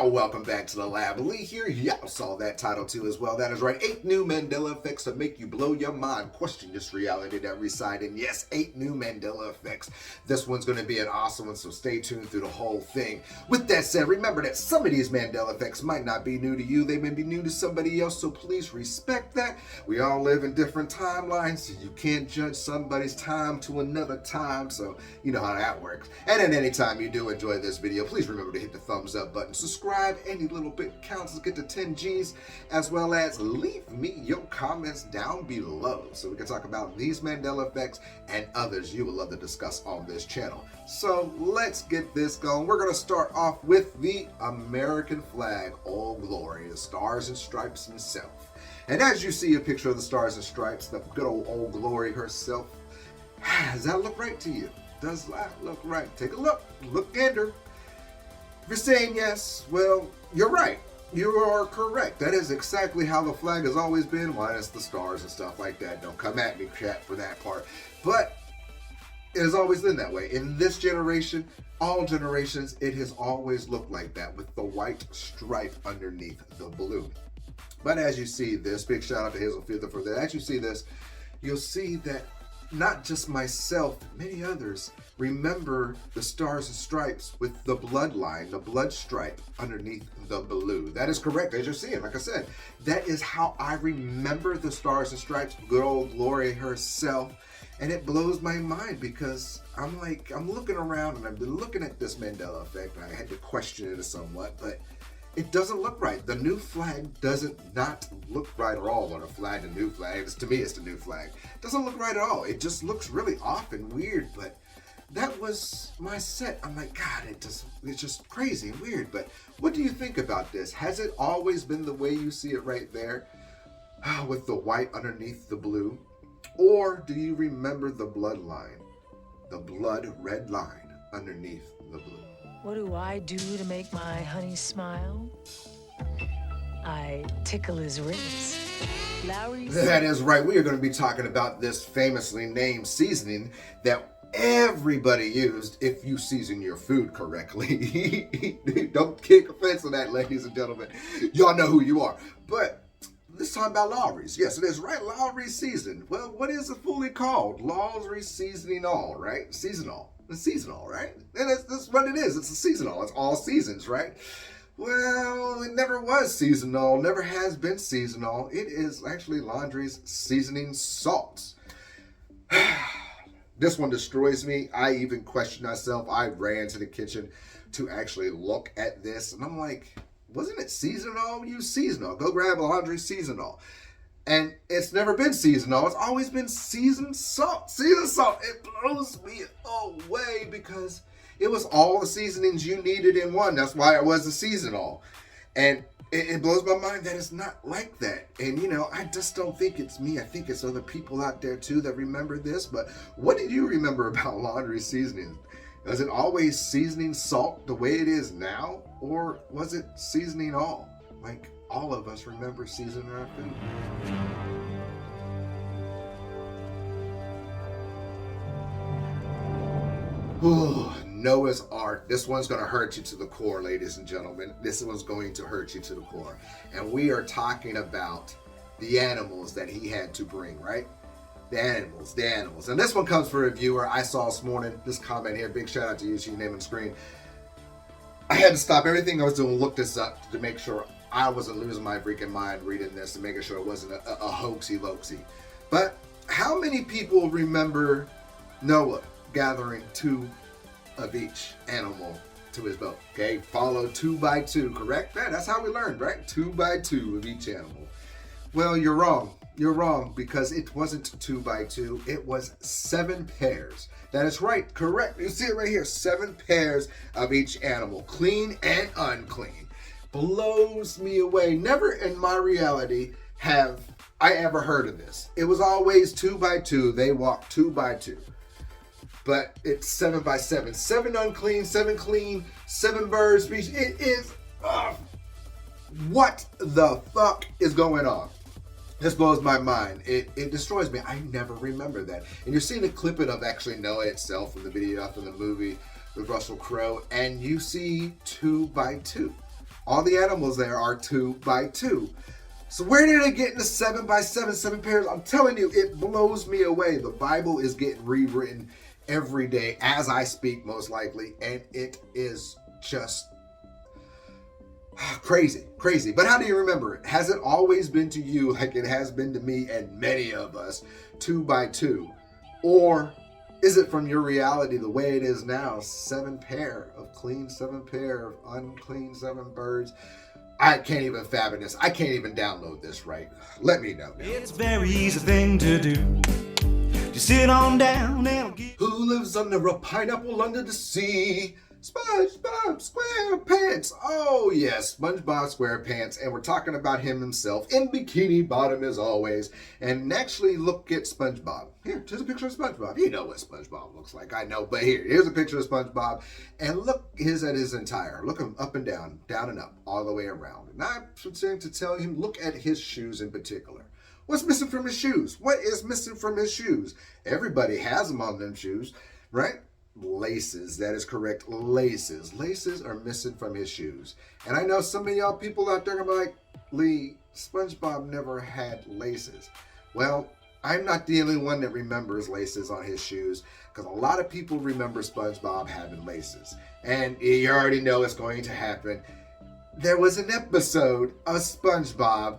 welcome back to the lab. Lee here. Y'all saw that title too as well. That is right. 8 new Mandela effects to make you blow your mind, question this reality that reside in. Yes, 8 new Mandela effects. This one's going to be an awesome one, so stay tuned through the whole thing. With that said, remember that some of these Mandela effects might not be new to you. They may be new to somebody else, so please respect that. We all live in different timelines, so you can't judge somebody's time to another time, so you know how that works. And at any time you do enjoy this video, please remember to hit the thumbs up button, subscribe, any little bit counts. Let's get to 10 G's, as well as leave me your comments down below so we can talk about these Mandela effects and others you would love to discuss on this channel. So let's get this going. We're going to start off with the American flag, Old Glory, the Stars and Stripes himself. And as you see a picture of the Stars and Stripes, the good Old Glory herself, does that look right to you? Does that look right? Take a look. Look at her. If you're saying yes, well, you're right. You are correct. That is exactly how the flag has always been, minus the stars and stuff like that. Don't come at me, chat, for that part. But it has always been that way. In this generation, all generations, it has always looked like that, with the white stripe underneath the blue. But as you see this, big shout out to Hazel Fielder for that. As you see this, you'll see that not just myself, many others remember the Stars and Stripes with the bloodline, the blood stripe underneath the blue. That is correct, as you're seeing. Like I said, that is how I remember the Stars and Stripes, good old Lawry herself. And it blows my mind because I'm looking around and I've been looking at this Mandela effect. I had to question it somewhat, but it doesn't look right. The new flag doesn't not look right at all on a flag. The new flag, to me, it's the new flag. It doesn't look right at all. It just looks really off and weird, but that was my set. I'm like, God, it's just crazy and weird. But what do you think about this? Has it always been the way you see it right there with the white underneath the blue? Or do you remember the bloodline, the blood red line underneath the blue? What do I do to make my honey smile? I tickle his ribs. Lawry. That is right. We are going to be talking about this famously named seasoning that everybody used if you season your food correctly. Don't take offense to that, ladies and gentlemen. Y'all know who you are. But let's talk about Lawry's. Yes, it is right. Lawry's season. Well, what is it fully called? Lawry's seasoning all, right? Seasonal. It's seasonal, right? And that's what it is. It's a seasonal. It's all seasons, right? Well, it never was seasonal. Never has been seasonal. It is actually Lawry's seasoning salts. This one destroys me. I even questioned myself. I ran to the kitchen to actually look at this, and I'm like, wasn't it seasonal? Use seasonal. Go grab a Lawry's seasonal. And it's never been seasonal. It's always been seasoned salt. Seasoned salt. It blows me away because it was all the seasonings you needed in one. That's why it was a seasonal. And it blows my mind that it's not like that. And, you know, I just don't think it's me. I think it's other people out there, too, that remember this. But what did you remember about Lawry's seasoning? Was it always seasoning salt the way it is now? Or was it seasoning all? Like all of us remember seasoning our food. Ooh, Noah's Ark. This one's going to hurt you to the core, ladies and gentlemen. This one's going to hurt you to the core. And we are talking about the animals that he had to bring, right? The animals. And this one comes from a viewer I saw this morning. This comment here, big shout out to you, see your name on the screen. I had to stop everything I was doing, look this up to make sure I wasn't losing my freaking mind reading this and making sure it wasn't a hoaxy-loaxy. But how many people remember Noah gathering 2 of each animal to his boat? Okay, follow 2 by 2, correct? Yeah, that's how we learned, right? 2 by 2 of each animal. Well, you're wrong. You're wrong, because it wasn't 2 by 2. It was 7 pairs. That is right, correct. You see it right here, 7 pairs of each animal, clean and unclean. Blows me away. Never in my reality have I ever heard of this. It was always 2 by 2. They walked 2 by 2. But it's 7 by 7. 7 unclean, 7 clean, 7 birds. It is, what the fuck is going on? This blows my mind. It destroys me. I never remember that. And you're seeing a clip of actually Noah itself from the video after the movie with Russell Crowe, and you see 2 by 2. All the animals there are 2 by 2. So where did it get into 7 by 7, 7 pairs? I'm telling you, it blows me away. The Bible is getting rewritten every day as I speak, most likely, and it is just crazy. But how do you remember it? Has it always been to you like it has been to me and many of us, 2 by 2? Or is it from your reality the way it is now, 7 pair of clean, 7 pair of unclean, 7 birds? I can't even fathom this. I can't even download this right. Let me know. It's a very easy thing to do. Just sit on down and get... Who lives under a pineapple under the sea? SpongeBob SquarePants. Oh yes, SpongeBob SquarePants, and we're talking about him himself in Bikini Bottom as always. And actually look at SpongeBob. Here's a picture of SpongeBob. You know what SpongeBob looks like, I know, but here's a picture of SpongeBob. And look at his entire, look him up and down and up, all the way around. And I'm trying to tell him, look at his shoes in particular. What's missing from his shoes? What is missing from his shoes? Everybody has them on them shoes, right? Laces. That is correct. Laces. Laces are missing from his shoes. And I know some of y'all people out there are like, Lee, SpongeBob never had laces. Well, I'm not the only one that remembers laces on his shoes, because a lot of people remember SpongeBob having laces. And you already know it's going to happen. There was an episode of SpongeBob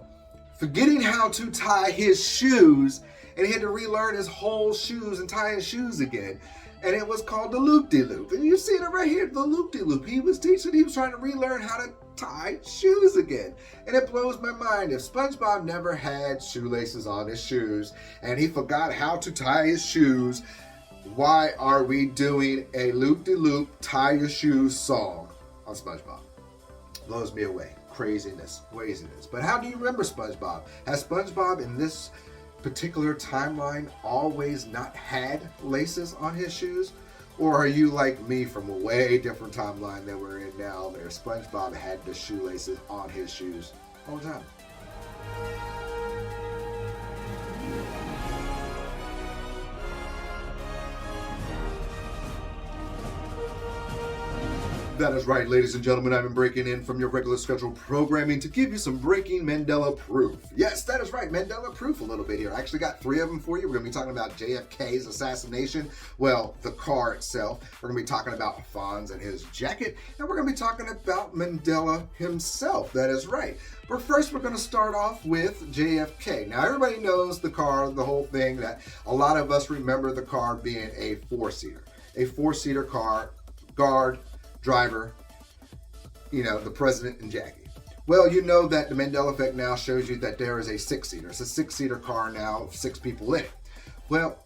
forgetting how to tie his shoes, and he had to relearn his whole shoes and tie his shoes again. And it was called the loop-de-loop. And you see it right here, the loop-de-loop. He was trying to relearn how to tie shoes again. And it blows my mind. If SpongeBob never had shoelaces on his shoes and he forgot how to tie his shoes, why are we doing a loop-de-loop tie your shoes song on SpongeBob? Blows me away. Craziness. But how do you remember SpongeBob? Has SpongeBob in this particular timeline always not had laces on his shoes? Or are you like me from a way different timeline that we're in now, where SpongeBob had the shoelaces on his shoes all the time? That is right, ladies and gentlemen. I've been breaking in from your regular scheduled programming to give you some breaking Mandela proof. Yes, that is right, Mandela proof a little bit here. I actually got 3 of them for you. We're going to be talking about JFK's assassination, well, the car itself. We're going to be talking about Fonz and his jacket, and we're going to be talking about Mandela himself. That is right. But first, we're going to start off with JFK. Now, everybody knows the car, the whole thing, that a lot of us remember the car being a 4-seater. A 4-seater car, guard, driver, the president and Jackie. Well, you know that the Mandela Effect now shows you that there is a 6-seater. It's a 6-seater car now with 6 people in it. Well,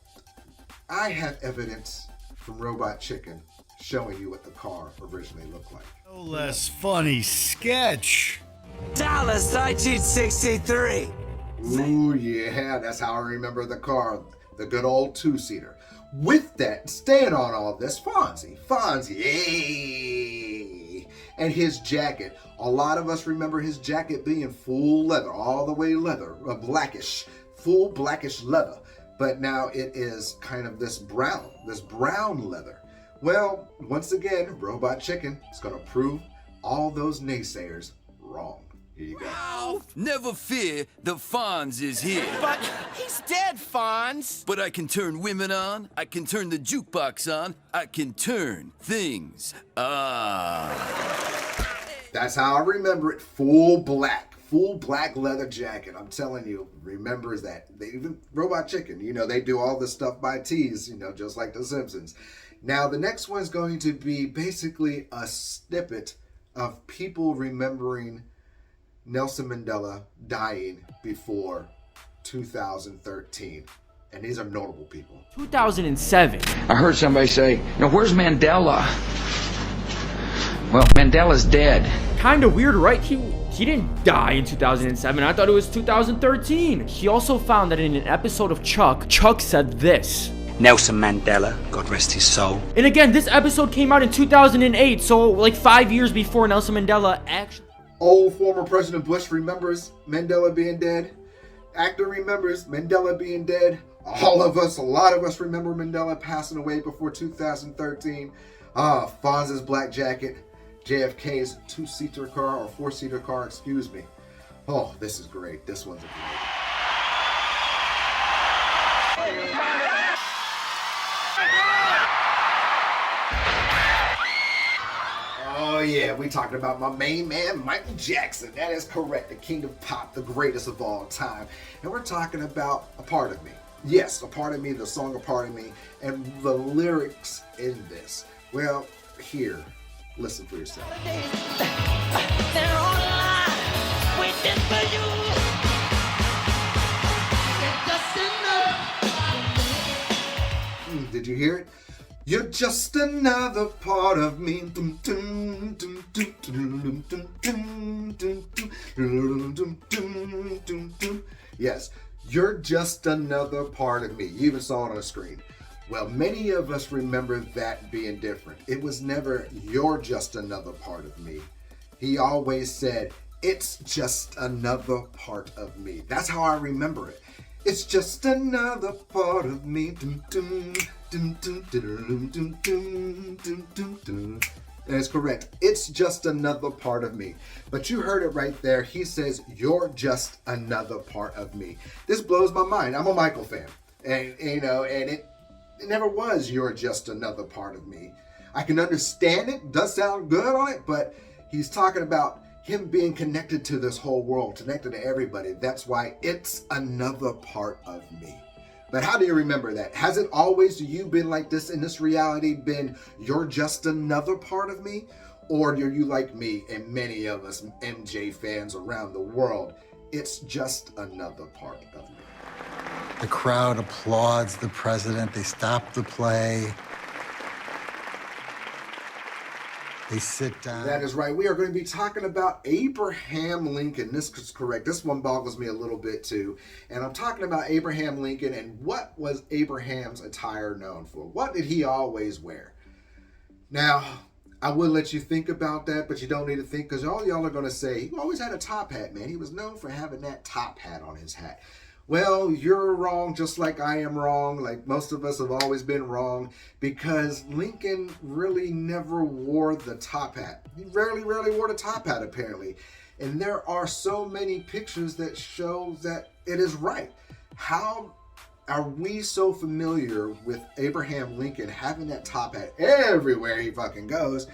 I have evidence from Robot Chicken showing you what the car originally looked like. No less funny sketch. Dallas 1963. Ooh, yeah, that's how I remember the car. The good old 2-seater. With that, staying on all this, Fonz, yay! And his jacket. A lot of us remember his jacket being full leather, all the way leather, full blackish leather. But now it is kind of this brown leather. Well, once again, Robot Chicken is going to prove all those naysayers wrong. Here you go. Ralph, never fear, the Fonz is here. But he's dead, Fonz. But I can turn women on, I can turn the jukebox on, I can turn things on. That's how I remember it. Full black leather jacket. I'm telling you, remembers that. Even Robot Chicken, they do all this stuff by tease, just like The Simpsons. Now, the next one's going to be basically a snippet of people remembering Nelson Mandela dying before 2013. And these are notable people. 2007. I heard somebody say, where's Mandela? Well, Mandela's dead. Kind of weird, right? He didn't die in 2007. I thought it was 2013. He also found that in an episode of Chuck said this. Nelson Mandela, God rest his soul. And again, this episode came out in 2008, so like 5 years before Nelson Mandela actually... Old former President Bush remembers Mandela being dead. Actor remembers Mandela being dead. A lot of us remember Mandela passing away before 2013. Fonz's black jacket. JFK's two-seater car or four-seater car, excuse me. Oh, this is great. This one's a great. Oh yeah, we talking about my main man, Michael Jackson. That is correct, the king of pop, the greatest of all time. And we're talking about A Part of Me. Yes, A Part of Me, the song A Part of Me, and the lyrics in this. Well, here, listen for yourself. Did you hear it? You're just another part of me. Yes, you're just another part of me. You even saw it on the screen. Well, many of us remember that being different. It was never, you're just another part of me. He always said, it's just another part of me. That's how I remember it. It's just another part of me. That's correct. It's just another part of me. But you heard it right there. He says, you're just another part of me. This blows my mind. I'm a Michael fan. And it never was, you're just another part of me. I can understand it. Does sound good on it. But he's talking about him being connected to this whole world, connected to everybody. That's why it's another part of me. But how do you remember that? Hasn't always you been like this in this reality, been you're just another part of me? Or are you like me and many of us MJ fans around the world? It's just another part of me. The crowd applauds the president. They stop the play. They sit down. That is right. We are going to be talking about Abraham Lincoln. This is correct. This one boggles me a little bit too. And I'm talking about Abraham Lincoln and what was Abraham's attire known for? What did he always wear? Now, I would let you think about that, but you don't need to think because all y'all are going to say, he always had a top hat, man. He was known for having that top hat on his hat. Well, you're wrong, just like I am wrong, like most of us have always been wrong, because Lincoln really never wore the top hat. He rarely wore the top hat, apparently. And there are so many pictures that show that it is right. How are we so familiar with Abraham Lincoln having that top hat everywhere he fucking goes,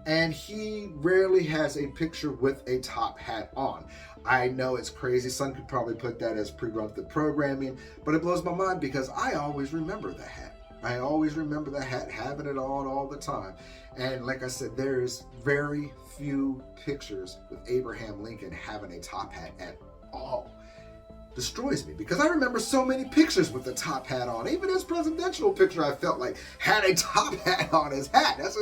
and he rarely has a picture with a top hat on? I know it's crazy. Some could probably put that as preemptive programming, but it blows my mind because I always remember the hat. I always remember the hat, having it on all the time. And like I said, there's very few pictures with Abraham Lincoln having a top hat at all. Destroys me because I remember so many pictures with the top hat on. Even his presidential picture, I felt like had a top hat on his hat. That's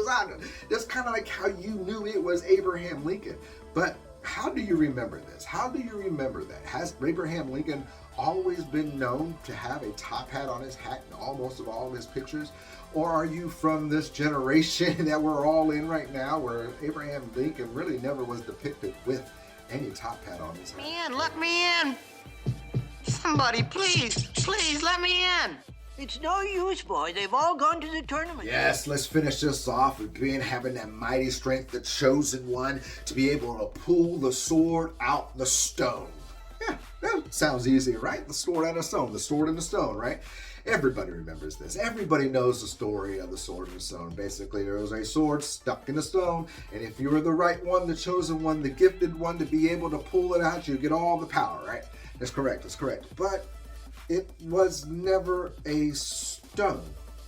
kind of like how you knew it was Abraham Lincoln. But how do you remember this? How do you remember that? Has Abraham Lincoln always been known to have a top hat on his hat in almost of all of his pictures? Or are you from this generation that we're all in right now where Abraham Lincoln really never was depicted with any top hat on his hat? Man, let me in! Somebody, please let me in! It's no use, boy. They've all gone to the tournament. Yes, let's finish this off with having that mighty strength, the chosen one, to be able to pull the sword out the stone. Yeah, that sounds easy, right? The sword out of the stone, the sword in the stone, right? Everybody remembers this. Everybody knows the story of the sword in the stone. Basically, there was a sword stuck in the stone, and if you were the right one, the chosen one, the gifted one to be able to pull it out, you get all the power, right? That's correct, But it was never a stone.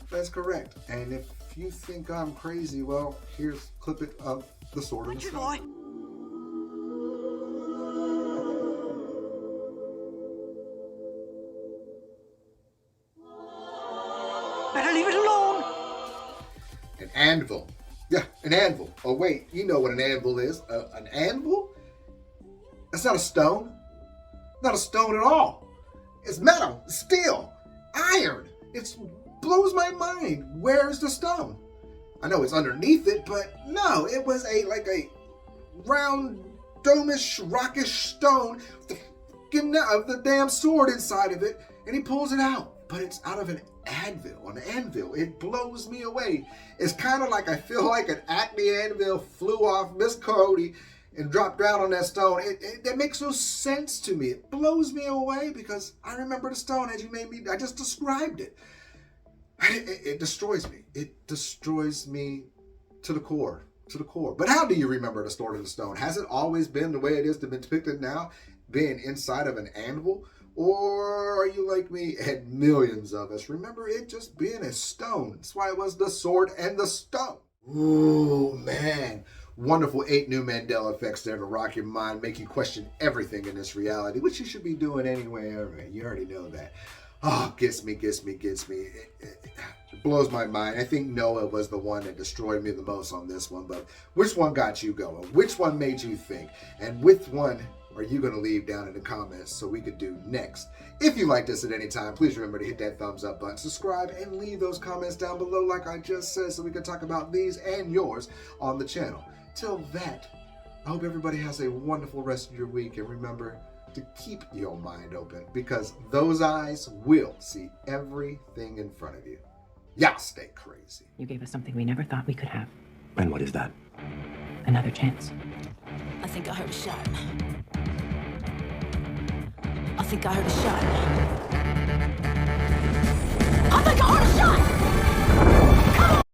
That's correct. And if you think I'm crazy, well, here's a clip it of the sword in the stone. Better leave it alone. An anvil. Yeah, an anvil. Oh wait, you know what an anvil is. An anvil? That's not a stone. Not a stone at all. It's metal, steel, iron. It blows my mind. Where's the stone? I know it's underneath it, but no, it was like a round, dome-ish, rockish stone of the damn sword inside of it, and he pulls it out. but it's out of an anvil. It blows me away. It's kind of like I feel like an Acme anvil flew off Miss Cody and dropped down on that stone. That makes no sense to me. It blows me away because I remember the stone as you made me, I just described it. It destroys me. It destroys me to the core. But how do you remember the story of the stone? Has it always been the way it is depicted now, being inside of an anvil? Or are you like me and millions of us remember it just being a stone? That's why it was the sword and the stone. Ooh, man. Wonderful 8 new Mandela effects there to rock your mind, make you question everything in this reality, which you should be doing anyway. You already know that. Oh, gets me. It blows my mind. I think Noah was the one that destroyed me the most on this one, but which one got you going? Which one made you think? And which one are you going to leave down in the comments so we could do next? If you like this at any time, please remember to hit that thumbs up button, subscribe, and leave those comments down below like I just said so we can talk about these and yours on the channel. Till that, I hope everybody has a wonderful rest of your week, and remember to keep your mind open because those eyes will see everything in front of you. Y'all stay crazy. You gave us something we never thought we could have. And what is that? Another chance. I think I heard a shot. I think I heard a shot.